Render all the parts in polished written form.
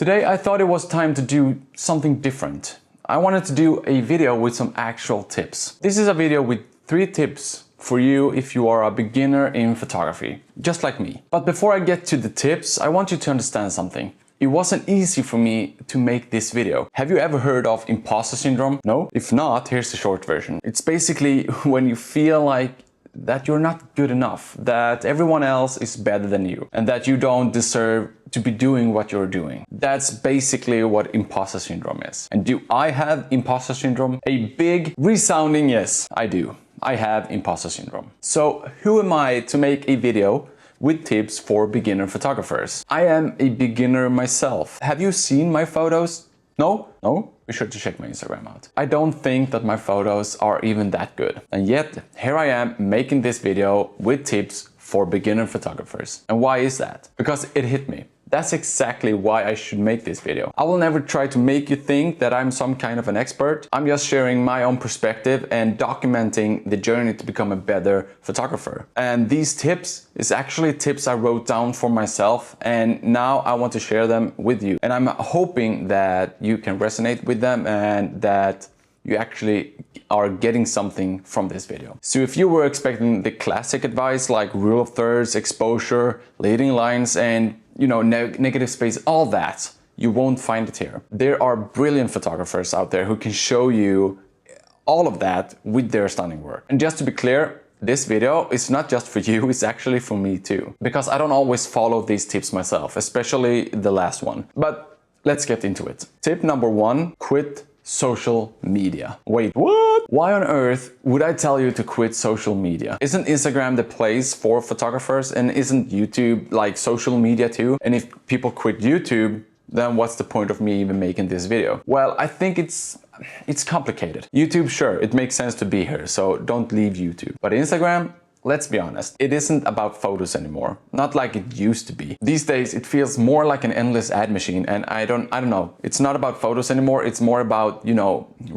Today I thought it was time to do something different. I wanted to do a video with some actual tips. This is a video with 3 tips for you if you are a beginner in photography, just like me. But before I get to the tips, I want you to understand something. It wasn't easy for me to make this video. Have you ever heard of imposter syndrome? No? If not, here's the short version. It's basically when you feel like that you're not good enough, that everyone else is better than you, and that you don't deserve to be doing what you're doing. That's basically what imposter syndrome is. And do I have imposter syndrome? A big resounding yes, I do. I have imposter syndrome. So who am I to make a video with tips for beginner photographers? I am a beginner myself. Have you seen my photos? No? No? Be sure to check my Instagram out. I don't think that my photos are even that good. And yet, here I am making this video with tips for beginner photographers. And why is that? Because it hit me. That's exactly why I should make this video. I will never try to make you think that I'm some kind of an expert. I'm just sharing my own perspective and documenting the journey to become a better photographer. And these tips is actually tips I wrote down for myself, and now I want to share them with you. And I'm hoping that you can resonate with them and that you actually are getting something from this video. So if you were expecting the classic advice like rule of thirds, exposure, leading lines, and negative space, all that, you won't find it here. There are brilliant photographers out there who can show you all of that with their stunning work. And just to be clear, this video is not just for you, it's actually for me too. Because I don't always follow these tips myself, especially the last one. But let's get into it. Tip number 1, quit social media. Wait, what? Why on earth would I tell you to quit social media? Isn't Instagram the place for photographers, and isn't YouTube like social media too? And if people quit YouTube, then what's the point of me even making this video? Well, I think it's complicated. YouTube, sure, it makes sense to be here, so don't leave YouTube. But Instagram, let's be honest, it isn't about photos anymore. Not like it used to be. These days, it feels more like an endless ad machine, and I don't know. It's not about photos anymore. It's more about,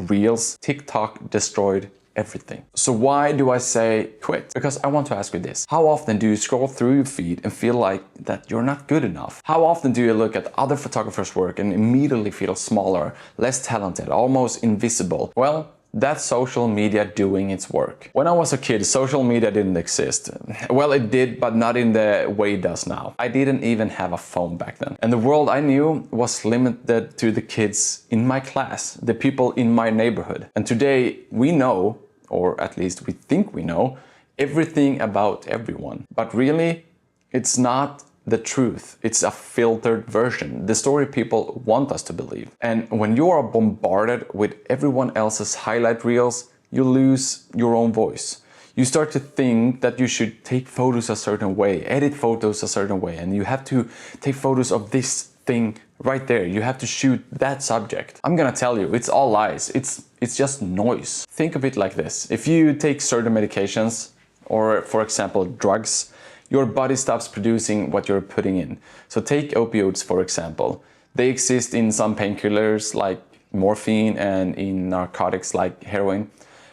Reels. TikTok destroyed everything. So why do I say quit? Because I want to ask you this. How often do you scroll through your feed and feel like that you're not good enough? How often do you look at other photographers' work and immediately feel smaller, less talented, almost invisible? Well, that's social media doing its work. When I was a kid, social media didn't exist. Well, it did, but not in the way it does now. I didn't even have a phone back then. And the world I knew was limited to the kids in my class, the people in my neighborhood. And today we know, or at least we think we know, everything about everyone. But really, it's not the truth. It's a filtered version, the story people want us to believe. And when you are bombarded with everyone else's highlight reels, you lose your own voice. You start to think that you should take photos a certain way, edit photos a certain way, and you have to take photos of this thing right there. You have to shoot that subject. I'm gonna tell you, it's all lies. It's just noise. Think of it like this. If you take certain medications, or for example, drugs, your body stops producing what you're putting in. So take opioids, for example. They exist in some painkillers like morphine and in narcotics like heroin.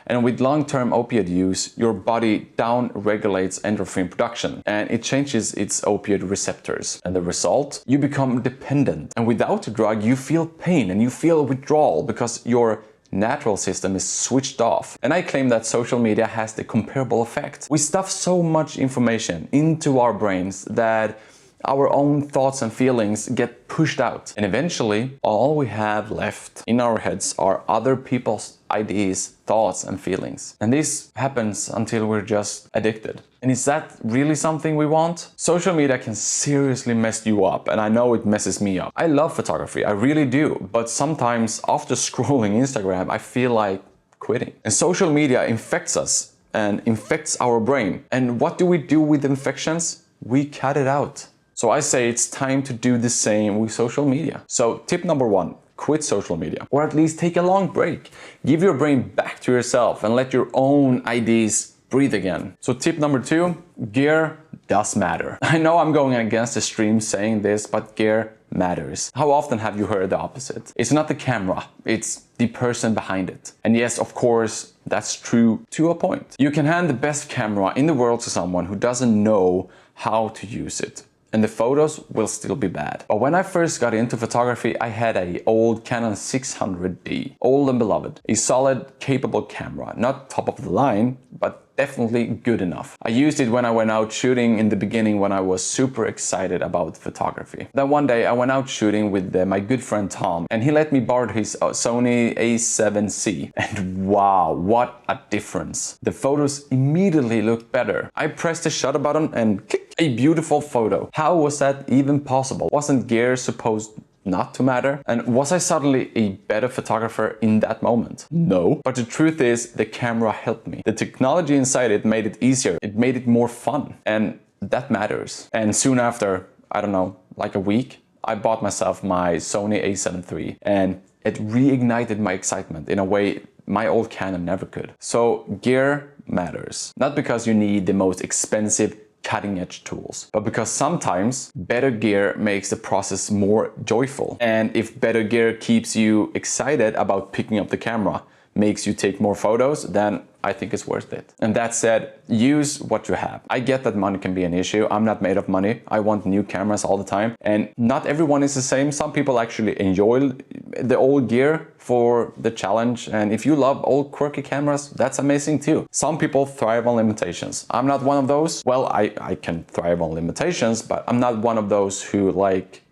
And with long-term opioid use, your body down-regulates endorphin production and it changes its opioid receptors. And the result? You become dependent. And without the drug, you feel pain and you feel withdrawal because your natural system is switched off. And I claim that social media has the comparable effect. We stuff so much information into our brains that our own thoughts and feelings get pushed out. And eventually, all we have left in our heads are other people's ideas, thoughts, and feelings. And this happens until we're just addicted. And is that really something we want? Social media can seriously mess you up, and I know it messes me up. I love photography, I really do, but sometimes after scrolling Instagram, I feel like quitting. And social media infects us and infects our brain. And what do we do with infections? We cut it out. So I say it's time to do the same with social media. So tip number 1, quit social media, or at least take a long break. Give your brain back to yourself and let your own ideas breathe again. So tip number 2, gear does matter. I know I'm going against the stream saying this, but gear matters. How often have you heard the opposite? It's not the camera, it's the person behind it. And yes, of course, that's true to a point. You can hand the best camera in the world to someone who doesn't know how to use it. and the photos will still be bad. But when I first got into photography, I had an old Canon 600D, old and beloved, a solid, capable camera, not top of the line, but definitely good enough. I used it when I went out shooting in the beginning when I was super excited about photography. Then one day I went out shooting with my good friend Tom, and he let me borrow his Sony A7C. And wow, what a difference. The photos immediately looked better. I pressed the shutter button and click, a beautiful photo. How was that even possible? Wasn't gear supposed not to matter? And was I suddenly a better photographer in that moment? No. But the truth is, the camera helped me. The technology inside it made it easier. It made it more fun. And that matters. And soon after, I don't know, like a week, I bought myself my Sony A7 III, and it reignited my excitement in a way my old Canon never could. So gear matters. Not because you need the most expensive cutting-edge tools, but because sometimes better gear makes the process more joyful. And if better gear keeps you excited about picking up the camera, makes you take more photos, then I think it's worth it. And that said, use what you have. I get that money can be an issue. I'm not made of money. I want new cameras all the time. And not everyone is the same. Some people actually enjoy the old gear for the challenge. And if you love old quirky cameras, that's amazing too. Some people thrive on limitations. I'm not one of those. Well, I can thrive on limitations, but I'm not one of those who like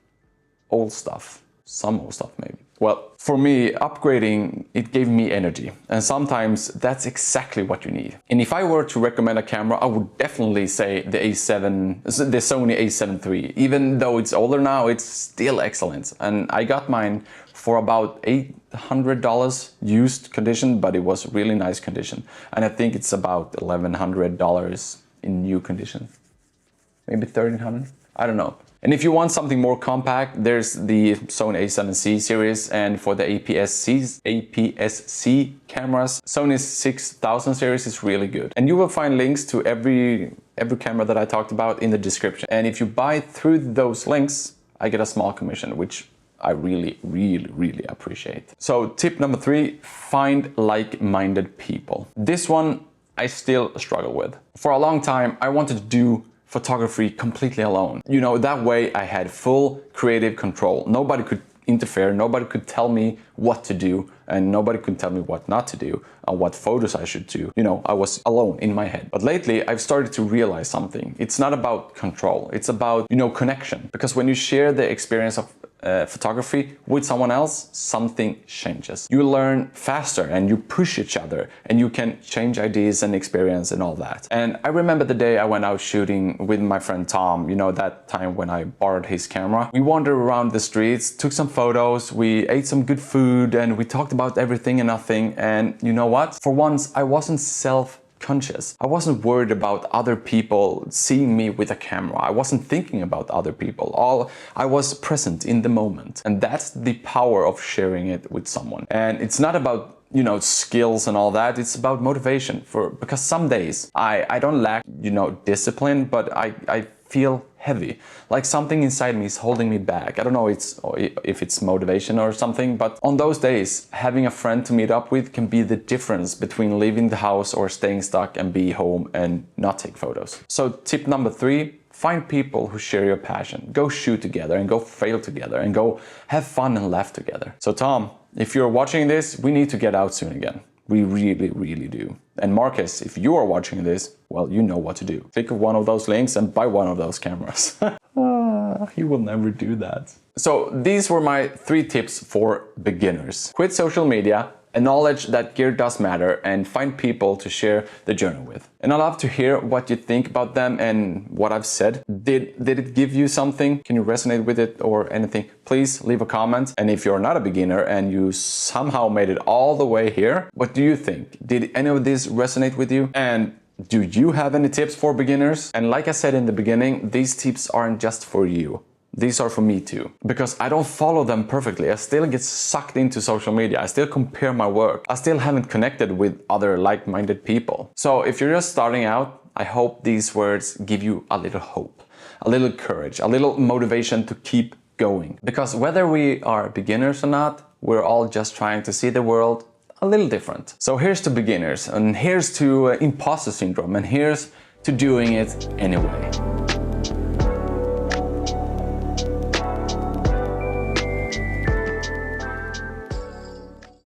old stuff. Some old stuff maybe. Well, for me, upgrading, it gave me energy. And sometimes that's exactly what you need. And if I were to recommend a camera, I would definitely say the Sony A7 III. Even though it's older now, it's still excellent. And I got mine for about $800 used condition, but it was really nice condition. And I think it's about $1,100 in new condition. Maybe $1,300, I don't know. And if you want something more compact, there's the Sony A7C series, and for the APS-C cameras, Sony's 6000 series is really good. And you will find links to every camera that I talked about in the description. And if you buy through those links, I get a small commission, which I really appreciate. So tip number 3, find like-minded people. This one I still struggle with. For a long time, I wanted to do photography completely alone. You know, that way I had full creative control. Nobody could interfere, nobody could tell me what to do, and nobody could tell me what not to do, or what photos I should do. You know, I was alone in my head. But lately I've started to realize something. It's not about control, it's about, you know, connection. Because when you share the experience of photography with someone else, something changes. You learn faster and you push each other, and you can change ideas and experience and all that. And I remember the day I went out shooting with my friend Tom, you know, that time when I borrowed his camera. We wandered around the streets, took some photos, we ate some good food, and we talked about everything and nothing. And you know what? For once, I wasn't self-conscious. I wasn't worried about other people seeing me with a camera. I wasn't thinking about other people. I was present in the moment. And that's the power of sharing it with someone. And it's not about, you know, skills and all that. It's about motivation. Because some days I don't lack, you know, discipline, but I feel heavy, like something inside me is holding me back. I don't know if it's motivation or something, but on those days, having a friend to meet up with can be the difference between leaving the house or staying stuck and be home and not take photos. So tip number 3, find people who share your passion. Go shoot together and go fail together and go have fun and laugh together. So Tom, if you're watching this, we need to get out soon again. We really do. And Marcus, if you are watching this, well, you know what to do. Click one of those links and buy one of those cameras. He will never do that. So these were my 3 tips for beginners. Quit social media, acknowledge that gear does matter, and find people to share the journey with. And I'd love to hear what you think about them and what I've said. Did it give you something? Can you resonate with it or anything? Please leave a comment. And if you're not a beginner and you somehow made it all the way here, what do you think? Did any of this resonate with you? And do you have any tips for beginners? And like I said in the beginning, these tips aren't just for you. These are for me too, because I don't follow them perfectly. I still get sucked into social media. I still compare my work. I still haven't connected with other like-minded people. So if you're just starting out, I hope these words give you a little hope, a little courage, a little motivation to keep going. Because whether we are beginners or not, we're all just trying to see the world a little different. So here's to beginners, and here's to imposter syndrome, and here's to doing it anyway.